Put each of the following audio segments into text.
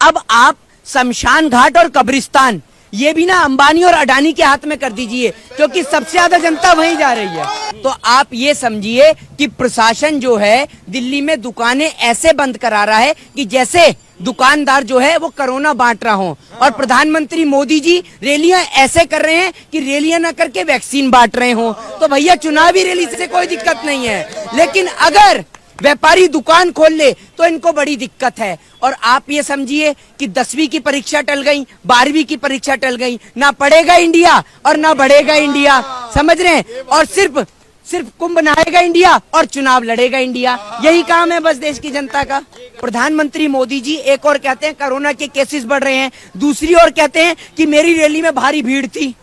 अब आप शमशान घाट और कब्रिस्तान ये भी ना अंबानी और अडानी के हाथ में कर दीजिए, क्योंकि सबसे ज्यादा जनता वहीं जा रही है। तो आप ये समझिए कि प्रशासन जो है दिल्ली में दुकानें ऐसे बंद करा रहा है कि जैसे दुकानदार जो है वो कोरोना बांट रहा हो, और प्रधानमंत्री मोदी जी रैलियां ऐसे कर रहे हैं कि रैलियां ना करके वैक्सीन बांट रहे हो। तो भैया चुनावी रैली से कोई दिक्कत नहीं है, लेकिन अगर व्यापारी दुकान खोल ले तो इनको बड़ी दिक्कत है। और आप ये समझिए कि 10वीं की परीक्षा टल गई, 12वीं की परीक्षा टल गई, ना पढ़ेगा इंडिया और ना बढ़ेगा इंडिया, समझ रहे हैं। और सिर्फ कुंभ नहाएगा इंडिया और चुनाव लड़ेगा इंडिया, यही काम है बस देश की जनता का। प्रधानमंत्री मोदी जी एक और कहते हैं कोरोना के केसेस बढ़ रहे हैं, दूसरी ओर कहते हैं कि मेरी रैली में भारी भीड़ थी।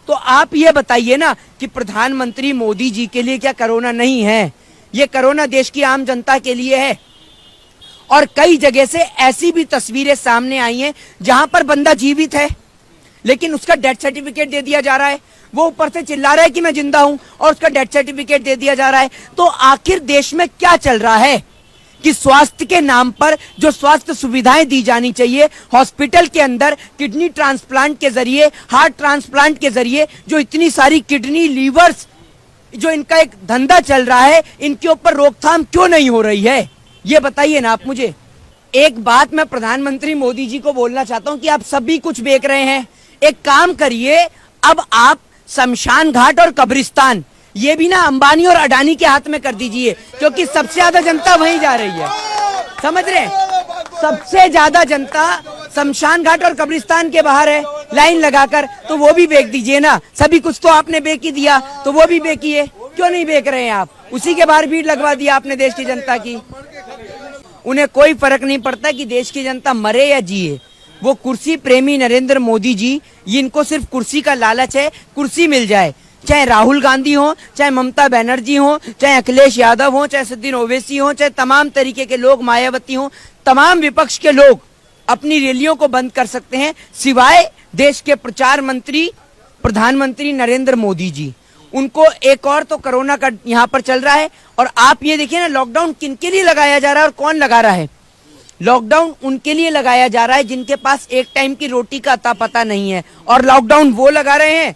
तो आप ये बताइए ना कि प्रधानमंत्री मोदी जी के लिए क्या कोरोना नहीं है? ये कोरोना देश की आम जनता के लिए है। और कई जगह से ऐसी भी तस्वीरें सामने आई हैं जहां पर बंदा जीवित है लेकिन उसका डेथ सर्टिफिकेट दे दिया जा रहा है, वो ऊपर से चिल्ला रहा है कि मैं जिंदा हूं और उसका डेथ सर्टिफिकेट दे दिया जा रहा है। तो आखिर देश में क्या चल रहा है कि स्वास्थ्य के नाम पर जो स्वास्थ्य सुविधाएं दी जानी चाहिए हॉस्पिटल के अंदर, किडनी ट्रांसप्लांट के जरिए, हार्ट ट्रांसप्लांट के जरिए जो इतनी सारी किडनी, लीवर्स जो इनका एक धंधा चल रहा है, इनके ऊपर रोकथाम क्यों नहीं हो रही है? ये बताइए ना आप मुझे। एक बात मैं प्रधानमंत्री मोदी जी को बोलना चाहता हूं कि आप सभी कुछ बेच रहे हैं। एक काम करिए, अब आप शमशान घाट और कब्रिस्तान ये भी ना अंबानी और अडानी के हाथ में कर दीजिए, क्योंकि सबसे ज्यादा जनता वहीं जा रही है, समझ रहे हैं। सबसे ज्यादा जनता शमशान घाट और कब्रिस्तान के बाहर है लाइन लगाकर, तो वो भी बेच दीजिए ना। सभी कुछ तो आपने बेच ही दिया, तो वो भी बेचिए। क्यों नहीं बेच रहे हैं आप? उसी के बाहर भीड़ लगवा दिया आपने देश की जनता की। उन्हें कोई फर्क नहीं पड़ता कि देश की जनता मरे या जिए। वो कुर्सी प्रेमी नरेंद्र मोदी जी, इनको सिर्फ कुर्सी का लालच है, कुर्सी मिल जाए। चाहे राहुल गांधी हो, चाहे ममता बनर्जी हो, चाहे अखिलेश यादव हो, चाहे असदुद्दीन ओवैसी हो, चाहे तमाम तरीके के लोग, मायावती हो, तमाम विपक्ष के लोग अपनी रैलियों को बंद कर सकते हैं, सिवाय देश के प्रचार मंत्री प्रधानमंत्री नरेंद्र मोदी जी। उनको एक और तो कोरोना का यहाँ पर चल रहा है। और आप ये देखिए ना, लॉकडाउन किनके लिए लगाया जा रहा है और कौन लगा रहा है? लॉकडाउन उनके लिए लगाया जा रहा है जिनके पास एक टाइम की रोटी का अता पता नहीं है, और लॉकडाउन वो लगा रहे हैं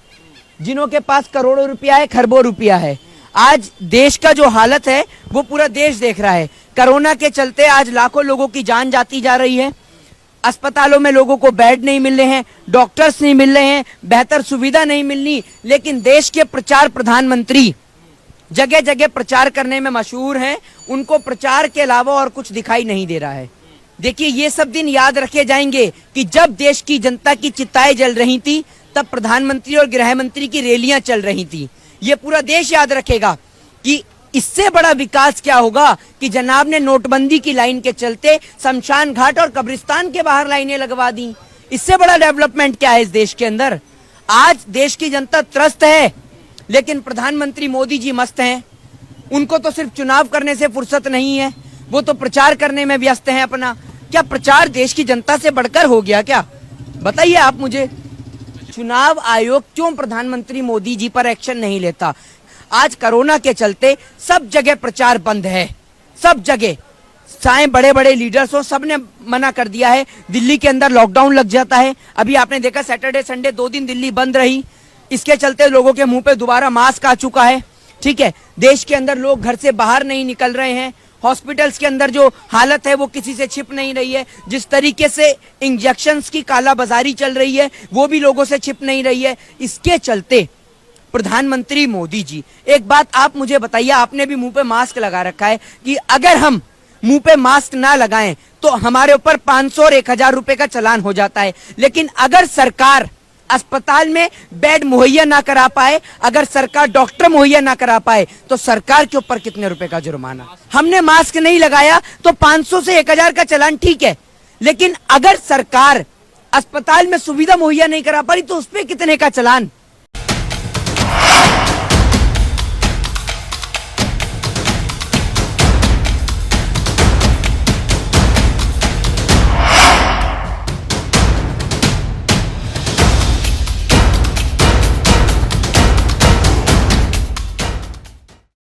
जिन्हों के पास करोड़ों रुपया है, खरबों रुपया है। आज देश का जो हालत है वो पूरा देश देख रहा है। कोरोना के चलते आज लाखों लोगों की जान जाती जा रही है। अस्पतालों में लोगों को बेड नहीं मिल रहे हैं, डॉक्टर्स नहीं मिल रहे हैं, बेहतर सुविधा नहीं मिलनी, लेकिन देश के प्रचार प्रधानमंत्री जगह जगह प्रचार करने में मशहूर हैं। उनको प्रचार के अलावा और कुछ दिखाई नहीं दे रहा है। देखिए, ये सब दिन याद रखे जाएंगे कि जब देश की जनता की चिताएं जल रही थी तब प्रधानमंत्री और गृह मंत्री की रैलियां चल रही थी। ये पूरा देश याद रखेगा कि इससे बड़ा विकास क्या होगा कि जनाब ने नोटबंदी की लाइन के चलते शमशान घाट और कब्रिस्तान के बाहर लाइनें लगवा दी। इससे बड़ा डेवलपमेंट क्या है इस देश के अंदर? आज देश की जनता त्रस्त है, लेकिन प्रधानमंत्री मोदी जी मस्त हैं। उनको तो सिर्फ चुनाव करने से फुर्सत नहीं है, वो तो प्रचार करने में व्यस्त हैं अपना। क्या प्रचार देश की जनता से बढ़कर हो गया क्या? बताइए आप मुझे। चुनाव आयोग क्यों प्रधानमंत्री मोदी जी पर एक्शन नहीं लेता? आज कोरोना के चलते सब जगह प्रचार बंद है, सब जगह। चाहे बड़े बड़े लीडर्स हो, सबने मना कर दिया है। दिल्ली के अंदर लॉकडाउन लग जाता है। अभी आपने देखा सैटरडे संडे 2 दिन दिल्ली बंद रही। इसके चलते लोगों के मुंह पे दोबारा मास्क आ चुका है। ठीक है, देश के अंदर लोग घर से बाहर नहीं निकल रहे हैं। हॉस्पिटल्स के अंदर जो हालत है वो किसी से छिप नहीं रही है। जिस तरीके से इंजेक्शंस की कालाबाजारी चल रही है वो भी लोगों से छिप नहीं रही है। इसके चलते प्रधानमंत्री मोदी जी, एक बात आप मुझे बताइए, आपने भी मुंह पे मास्क लगा रखा है कि अगर हम मुंह पे मास्क ना लगाएं तो हमारे ऊपर 500 और 1000 रुपए का चालान हो जाता है। लेकिन अगर सरकार अस्पताल में बेड मुहैया ना करा पाए, अगर सरकार डॉक्टर मुहैया ना करा पाए, तो सरकार के ऊपर कितने रुपए का जुर्माना? हमने मास्क नहीं लगाया तो 500 से 1000 का चालान ठीक है, लेकिन अगर सरकार अस्पताल में सुविधा मुहैया नहीं करा पाई तो उस पर कितने का चालान?